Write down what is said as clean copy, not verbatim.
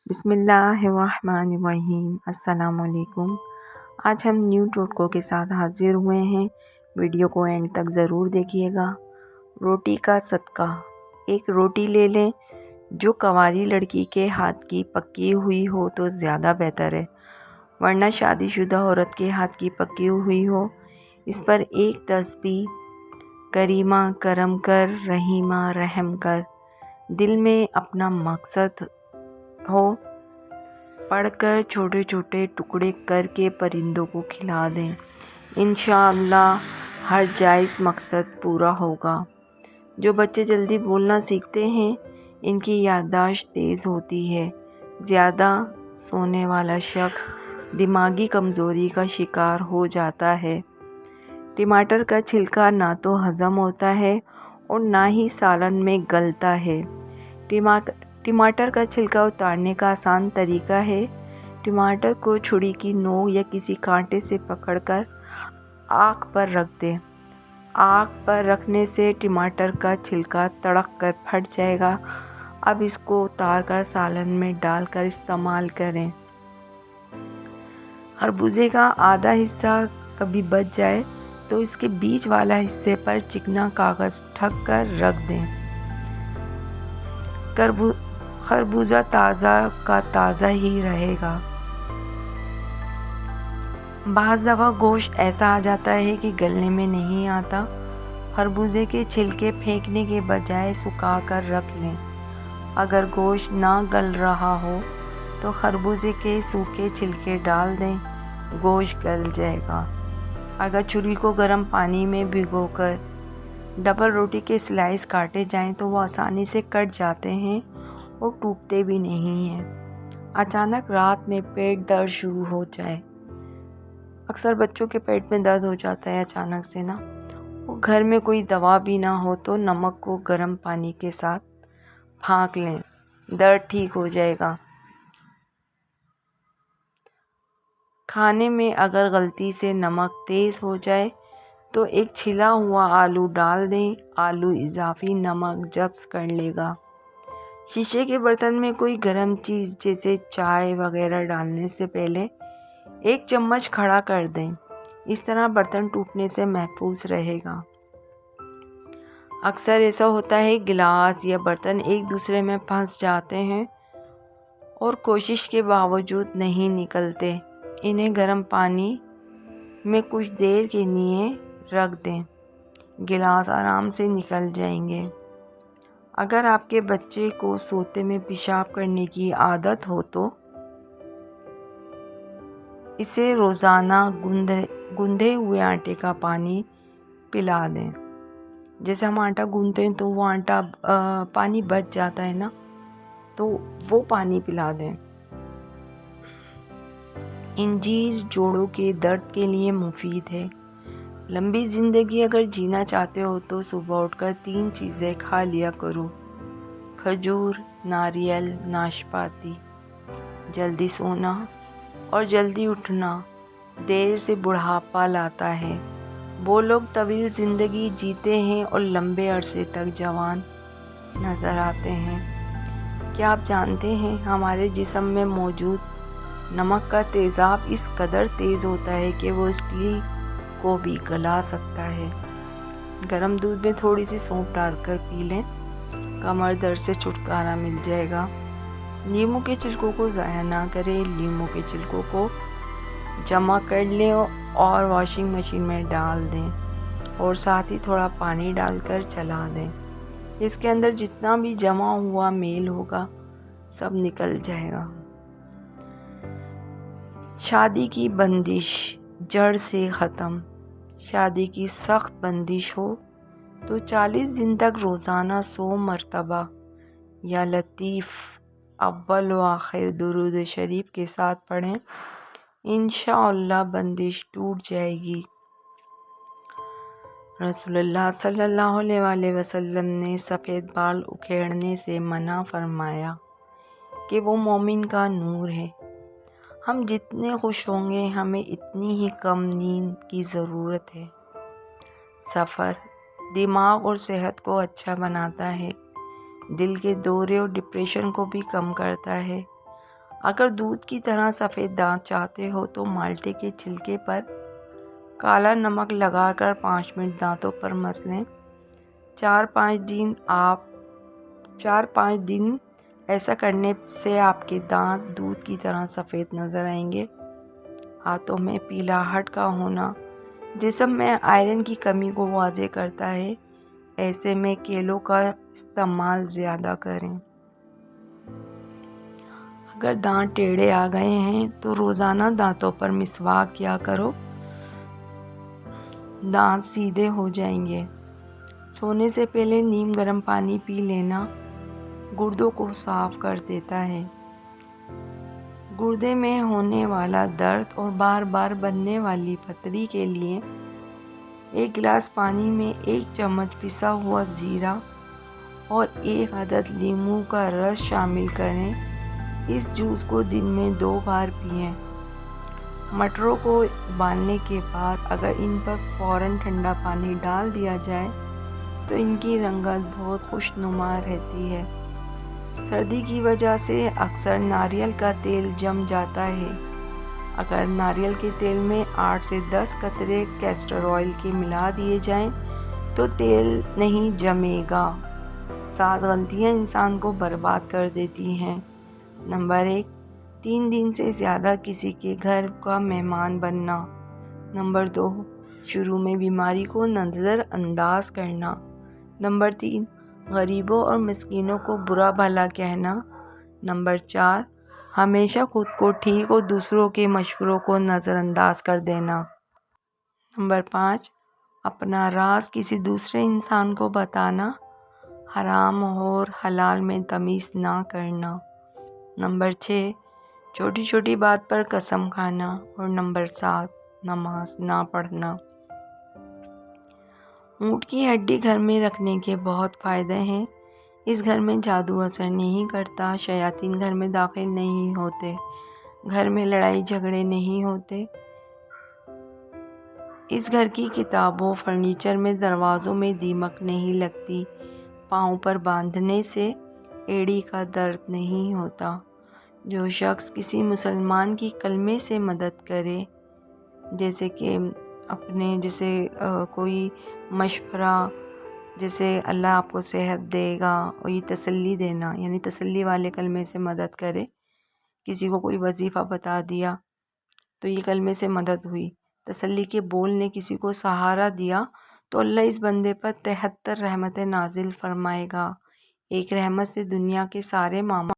بسم اللہ الرحمن الرحیم۔ السلام علیکم۔ آج ہم نیو ٹوٹکوں کے ساتھ حاضر ہوئے ہیں۔ ویڈیو کو اینڈ تک ضرور دیکھیے گا۔ روٹی کا صدقہ۔ ایک روٹی لے لیں جو کنواری لڑکی کے ہاتھ کی پکی ہوئی ہو تو زیادہ بہتر ہے، ورنہ شادی شدہ عورت کے ہاتھ کی پکی ہوئی ہو۔ اس پر ایک تسبیح کریمہ کرم کر، رحیمہ رحم کر، دل میں اپنا مقصد ہو پڑھ کر چھوٹے چھوٹے ٹکڑے کر کے پرندوں کو کھلا دیں۔ انشاءاللہ ہر جائز مقصد پورا ہوگا۔ جو بچے جلدی بولنا سیکھتے ہیں ان کی یادداشت تیز ہوتی ہے۔ زیادہ سونے والا شخص دماغی کمزوری کا شکار ہو جاتا ہے۔ ٹماٹر کا چھلکا نہ تو ہضم ہوتا ہے اور نہ ہی سالن میں گلتا ہے۔ ٹماٹر کا چھلکا اتارنے کا آسان طریقہ ہے، ٹماٹر کو چھری کی نوک یا کسی کانٹے سے پکڑ کر آگ پر رکھ دیں۔ آگ پر رکھنے سے ٹماٹر کا چھلکا تڑک کر پھٹ جائے گا۔ اب اس کو اتار کر سالن میں ڈال کر استعمال کریں۔ خربوزے کا آدھا حصہ کبھی بچ جائے تو اس کے بیچ والا حصے پر چکنا کاغذ ڈھک کر رکھ دیں۔ خربوزہ تازہ کا تازہ ہی رہے گا۔ بعض دفعہ گوشت ایسا آ جاتا ہے کہ گلنے میں نہیں آتا۔ خربوزے کے چھلکے پھینکنے کے بجائے سکھا کر رکھ لیں۔ اگر گوشت نہ گل رہا ہو تو خربوزے کے سوکھے چھلکے ڈال دیں، گوشت گل جائے گا۔ اگر چھری کو گرم پانی میں بھگو کر ڈبل روٹی کے سلائس کاٹے جائیں تو وہ آسانی سے کٹ جاتے ہیں اور ٹوٹتے بھی نہیں ہیں۔ اچانک رات میں پیٹ درد شروع ہو جائے، اکثر بچوں کے پیٹ میں درد ہو جاتا ہے اچانک سے نا، اور گھر میں کوئی دوا بھی نہ ہو تو نمک کو گرم پانی کے ساتھ پھانک لیں، درد ٹھیک ہو جائے گا۔ کھانے میں اگر غلطی سے نمک تیز ہو جائے تو ایک چھلا ہوا آلو ڈال دیں، آلو اضافی نمک جذب کر لے گا۔ شیشے کے برتن میں کوئی گرم چیز جیسے چائے وغیرہ ڈالنے سے پہلے ایک چمچ کھڑا کر دیں، اس طرح برتن ٹوٹنے سے محفوظ رہے گا۔ اکثر ایسا ہوتا ہے گلاس یا برتن ایک دوسرے میں پھنس جاتے ہیں اور کوشش کے باوجود نہیں نکلتے۔ انہیں گرم پانی میں کچھ دیر کے لیے رکھ دیں، گلاس آرام سے نکل جائیں گے۔ اگر آپ کے بچے کو سوتے میں پیشاب کرنے کی عادت ہو تو اسے روزانہ گوندھے ہوئے آٹے کا پانی پلا دیں۔ جیسے ہم آٹا گوندھتے ہیں تو وہ پانی بچ جاتا ہے نا، تو وہ پانی پلا دیں۔ انجیر جوڑوں کے درد کے لیے مفید ہے۔ لمبی زندگی اگر جینا چاہتے ہو تو صبح اٹھ کر 3 چیزیں کھا لیا کرو: کھجور، ناریل، ناشپاتی۔ جلدی سونا اور جلدی اٹھنا دیر سے بڑھاپا لاتا ہے۔ وہ لوگ طویل زندگی جیتے ہیں اور لمبے عرصے تک جوان نظر آتے ہیں۔ کیا آپ جانتے ہیں ہمارے جسم میں موجود نمک کا تیزاب اس قدر تیز ہوتا ہے کہ وہ اسٹیل کو بھی گلا سکتا ہے۔ گرم دودھ میں تھوڑی سی سونف ڈال کر پی لیں، کمر درد سے چھٹکارا مل جائے گا۔ لیموں کے چھلکوں کو ضائع نہ کریں، لیموں کے چھلکوں کو جمع کر لیں اور واشنگ مشین میں ڈال دیں اور ساتھ ہی تھوڑا پانی ڈال کر چلا دیں۔ اس کے اندر جتنا بھی جمع ہوا میل ہوگا سب نکل جائے گا۔ شادی کی بندش جڑ سے ختم۔ شادی کی سخت بندش ہو تو 40 دن تک روزانہ 100 مرتبہ یا لطیف اول و آخر درود شریف کے ساتھ پڑھیں، انشاءاللہ بندش ٹوٹ جائے گی۔ رسول اللہ صلی اللہ علیہ وآلہ وسلم نے سفید بال اکھیڑنے سے منع فرمایا کہ وہ مومن کا نور ہے۔ ہم جتنے خوش ہوں گے ہمیں اتنی ہی کم نیند کی ضرورت ہے۔ سفر دماغ اور صحت کو اچھا بناتا ہے، دل کے دورے اور ڈپریشن کو بھی کم کرتا ہے۔ اگر دودھ کی طرح سفید دانت چاہتے ہو تو مالٹے کے چھلکے پر کالا نمک لگا کر 5 منٹ دانتوں پر مس لیں۔ 4-5 دن ایسا کرنے سے آپ کے دانت دودھ کی طرح سفید نظر آئیں گے۔ ہاتھوں میں پیلاہٹ کا ہونا جسم میں آئرن کی کمی کو واضح کرتا ہے، ایسے میں کیلوں کا استعمال زیادہ کریں۔ اگر دانت ٹیڑھے آ گئے ہیں تو روزانہ دانتوں پر مسواک کیا کرو، دانت سیدھے ہو جائیں گے۔ سونے سے پہلے نیم گرم پانی پی لینا گردوں کو صاف کر دیتا ہے۔ گردے میں ہونے والا درد اور بار بار بننے والی پتھری کے لیے 1 گلاس پانی میں 1 چمچ پسا ہوا زیرہ اور 1 عدد لیموں کا رس شامل کریں۔ اس جوس کو دن میں 2 بار پئیں۔ مٹروں کو ابالنے کے بعد اگر ان پر فوراً ٹھنڈا پانی ڈال دیا جائے تو ان کی رنگت بہت خوشنما رہتی ہے۔ سردی کی وجہ سے اکثر ناریل کا تیل جم جاتا ہے۔ اگر ناریل کے تیل میں 8 سے 10 قطرے کیسٹر آئل کے ملا دیے جائیں تو تیل نہیں جمے گا۔ 7 غلطیاں انسان کو برباد کر دیتی ہیں۔ نمبر 1، 3 دن سے زیادہ کسی کے گھر کا مہمان بننا۔ نمبر 2، شروع میں بیماری کو نظر انداز کرنا۔ نمبر 3، غریبوں اور مسکینوں کو برا بھلا کہنا۔ نمبر 4، ہمیشہ خود کو ٹھیک اور دوسروں کے مشوروں کو نظر انداز کر دینا۔ نمبر 5، اپنا راز کسی دوسرے انسان کو بتانا۔ حرام اور حلال میں تمیز نہ کرنا۔ نمبر 6، چھوٹی چھوٹی بات پر قسم کھانا۔ اور نمبر 7، نماز نہ پڑھنا۔ اونٹ کی ہڈی گھر میں رکھنے کے بہت فائدے ہیں۔ اس گھر میں جادو اثر نہیں کرتا، شیاطین گھر میں داخل نہیں ہوتے، گھر میں لڑائی جھگڑے نہیں ہوتے۔ اس گھر کی کتابوں، فرنیچر میں، دروازوں میں دیمک نہیں لگتی۔ پاؤں پر باندھنے سے ایڑی کا درد نہیں ہوتا۔ جو شخص کسی مسلمان کی کلمے سے مدد کرے، جیسے کہ کوئی مشورہ، جیسے اللہ آپ کو صحت دے گا، اور یہ تسلی دینا، یعنی تسلی والے کلمے سے مدد کرے۔ کسی کو کوئی وظیفہ بتا دیا تو یہ کلمے سے مدد ہوئی۔ تسلی کے بول نے کسی کو سہارا دیا تو اللہ اس بندے پر 73 رحمتیں نازل فرمائے گا۔ ایک رحمت سے دنیا کے سارے معاملات